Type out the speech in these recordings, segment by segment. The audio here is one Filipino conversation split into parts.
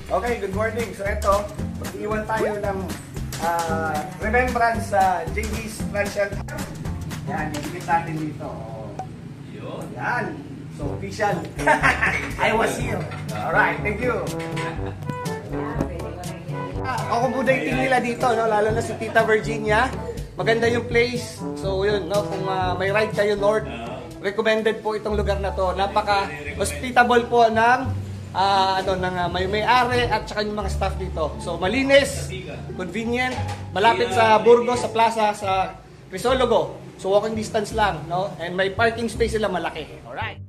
Okay, good morning. So ito, mag-iwan tayo ng remembrance sa JD's Transient. Yan, ikit natin dito. Yan. So, official. I was here. Alright, thank you. Accommodating nila dito, no? Lalo na si Tita Virginia. Maganda yung place. So, yun, no? Kung may ride kayo north, recommended po itong lugar na to. Napaka-hospitable po ng may-ari at saka yung mga staff dito. So, malinis, convenient, malapit sa Burgos, sa plaza, sa Crisologo. So, walking distance lang, no? And may parking space sila malaki. Alright.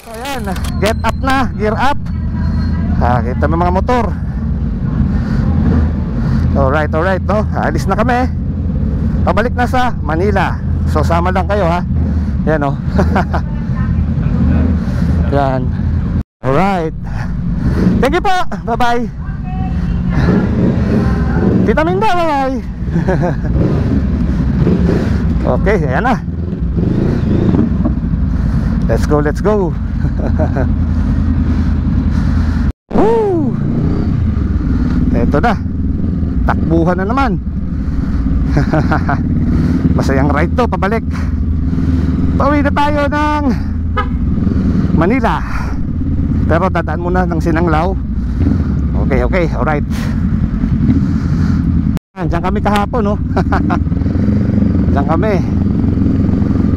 So, ayan. Get up na. Gear up. Kita mo mga motor. Alright, no? Alis na kami. Pabalik na sa Manila. So sama lang kayo ha. Yan o. Yan. Alright. Thank you po. Bye bye. Tita Minda, bye bye. Okay, ayan na. Let's go. Woo! Eto na. Takbuhan na naman. Masayang ride to, pabalik. Pauwi na tayo ng Manila. Pero dadaan muna ng Sinanglao. Okay, alright. Diyan kami kahapon, no? Diyan kami.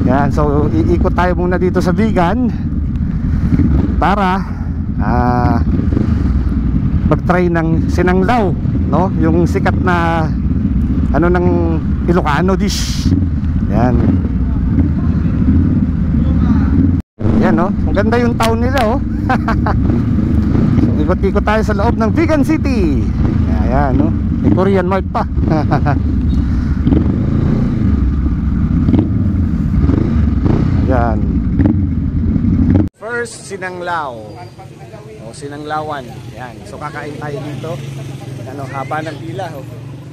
Yan, so iikot tayo muna dito sa Vigan para mag-try ng Sinanglao, no? Yung sikat na ng Ilocano dish. Yan. Yan, no? Ang ganda yung town nila, oh. Ikot-ikot tayo sa loob ng Vigan City. Ayan, no? May Korean Mart pa. Ayan. First, Sinanglao. O, Sinanglawan. Yan. So, kakain tayo dito. Haba ng pila, oh.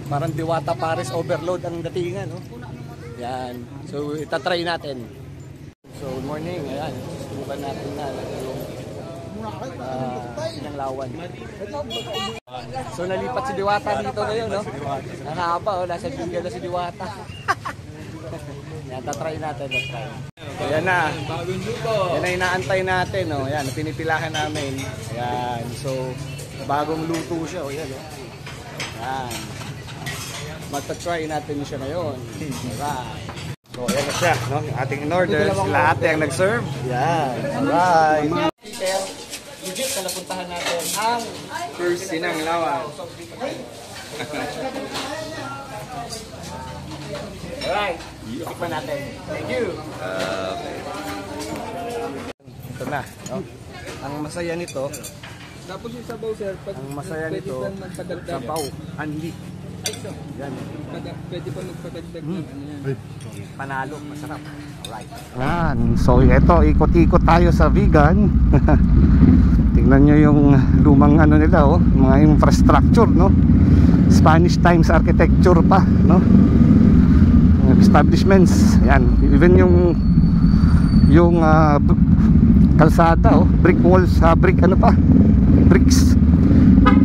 Parang Diwata Paris overload ang datingan, no? Yan. So, itatry natin. So, good morning. Ayan. Susubukan natin na yung Sinanglawan. So, nalipat si Diwata dito ngayon, no? Nakahaba, oh. Nasa Vigan na si Diwata. Yan, tatry natin. Ayan na. Yan na inaantay natin, no? Ayan, pinipilahan namin. Ayan. So, bagong luto siya, oh. Ayan, oh. Ayan. Magta-try natin siya ngayon. Alright. So, ayan na siya, no? Yung ating in-order. Sila ate ang nag-serve. Ayan. Alright. Detail. Legit na napuntahan natin ang first Sinanglawan. Alright. Itikman natin. Thank you. Okay. Ito na, no? Ang masaya nito, tapos yung sabaw, sir, ang masaya nito, sabaw, anli. Yan. Pwede pa magpadagdag ng ano yan. Panalo, masarap. Alright. Yan. So ito, ikot-ikot tayo sa Vigan. Tingnan nyo yung lumang nila, oh, mga infrastructure, no? Spanish times architecture pa, no? Establishments. Yan. Even yung kalsada, oh, brick walls, brick bricks.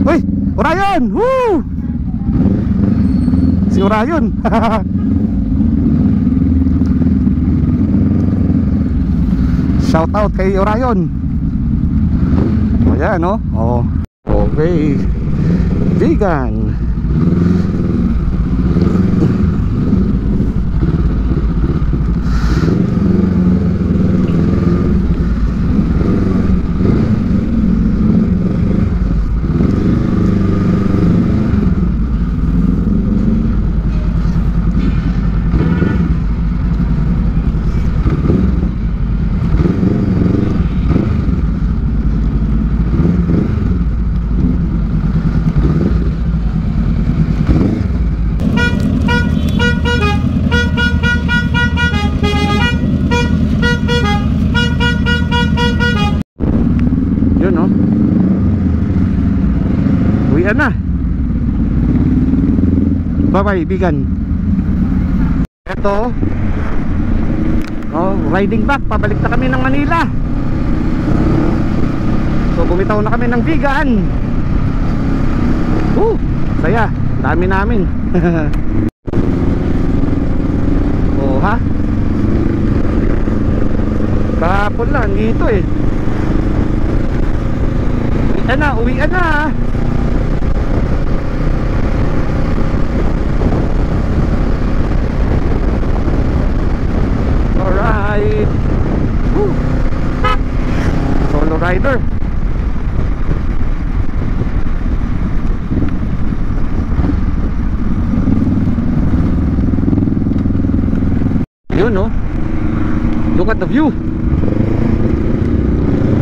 Uy, Orion! Woo! Si Orion. Shout out kay Orion. O yan, no? Oh. Okay. Vigan. Uwian na. Bye-bye, Bigan. Ito, oh, riding back, pabalik na kami ng Manila. So bumitaw na kami ng Bigan. Saya, dami namin. Oh ha, kahapon lang dito eh. Uwian na. Alright. Solo rider. Yun no. Look at the view.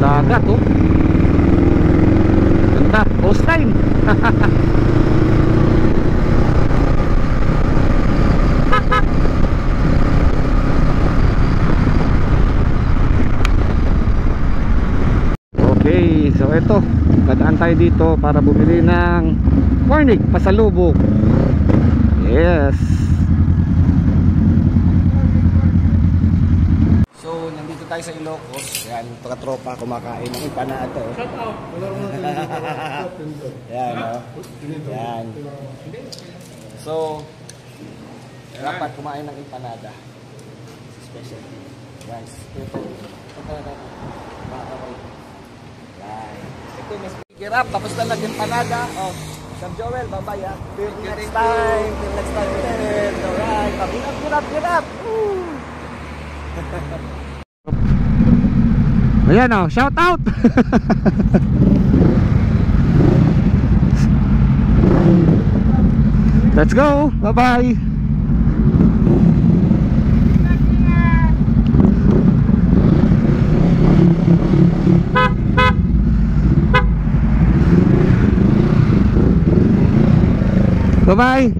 Dagat oh. Ganda, coast line. Okay, so ito, dadaan tayo dito para bumili ng morning pasalubok. Yes. So, nandito tayo sa Ilocos. Yan, tropa kumakain ng empanada. Shout out. Yan, oh. Yan. So, dapat kumain ng empanada. Special. Yan. Ito mas pick up. Tapos na lang empanada. Oh, Sir Joel, bye-bye ha. Till next time. Till next time ulit. Alright. Get up. Ayan o, shout out. Let's go, bye bye. Bye bye.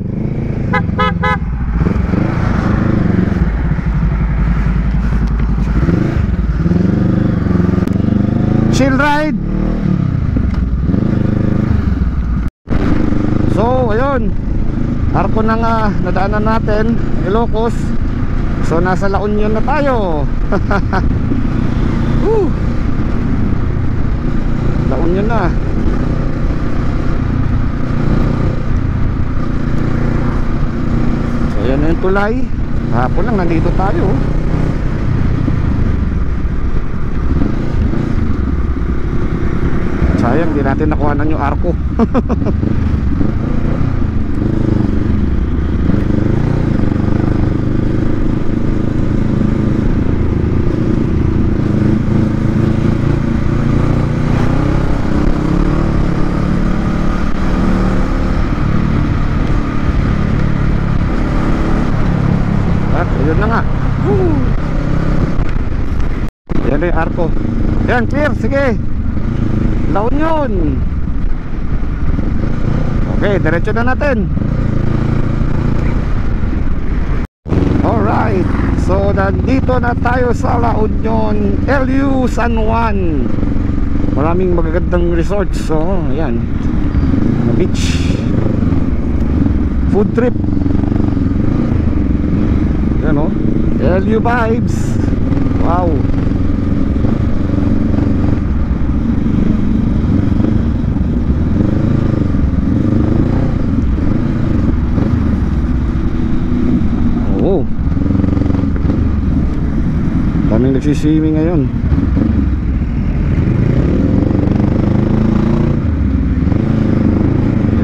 Chill ride. So ayun, arko na nga nadaanan natin, Ilocos. So nasa La Union na tayo. La Union na. So yan na yung tulay. Hapon lang nandito tayo. Sayang, di natin nakuhanan yung arko. At yun na nga. Yan na yung arko. Yan, clear, sige. La Union. Okay, diretso na natin. Alright, so nandito na tayo sa La Union, LU San Juan. Maraming magagandang resorts. So, ayan, beach, food trip. Ayan o, LU vibes. Wow. Daming nagsiswimming ngayon.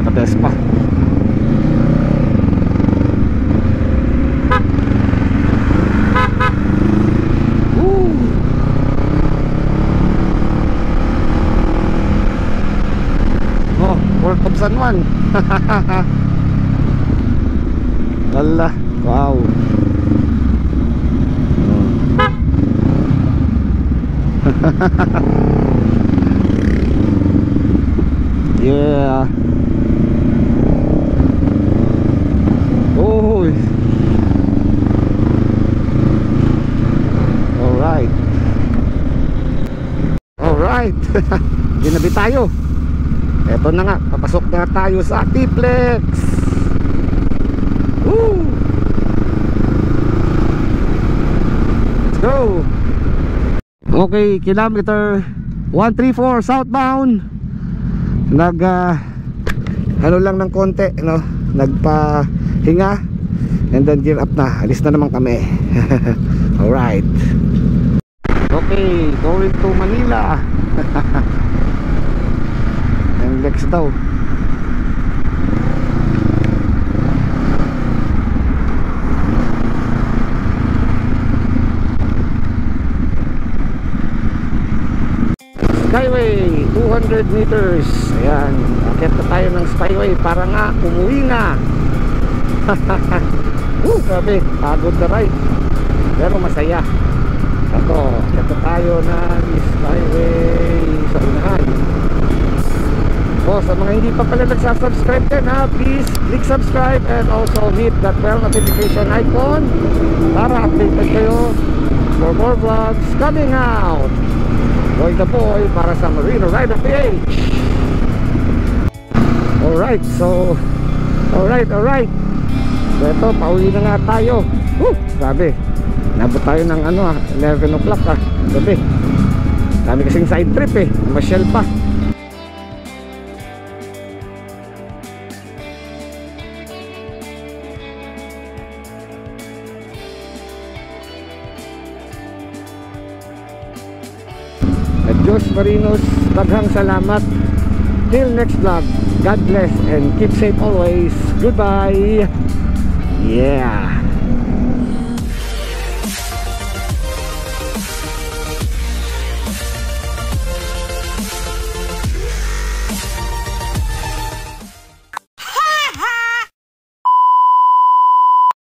Nakates pa. Oh, Port of San Juan. Allah, wow. Yeah. Oh. Alright. Alright. Ginabi tayo. Eto na nga, papasok na tayo sa Tiplex. Okay, kilometer 134 southbound. Ano lang ng konti, no? Nagpahinga and then gear up na. Alis na naman kami. Alright. Okay, going to Manila. And next daw. Skyway 200 meters. Ayan, akit na tayo ng Skyway para nga umuwi na. Grabe, pagod na ride pero masaya. Ito tayo ng Skyway sa unahan. Sa mga hindi pa pala nagsasubscribe din, please click subscribe and also hit that bell notification icon para updated kayo for more vlogs coming out. Boy the boy para sa Marino Rider PH. Alright, so alright. So ito, pauwi na nga tayo. Grabe, nabot tayo ng 11 o'clock gabi. Dami kasing side trip masyal pa. Diyos Marinos, daghang salamat. Till next vlog, God bless and keep safe always. Goodbye. Yeah.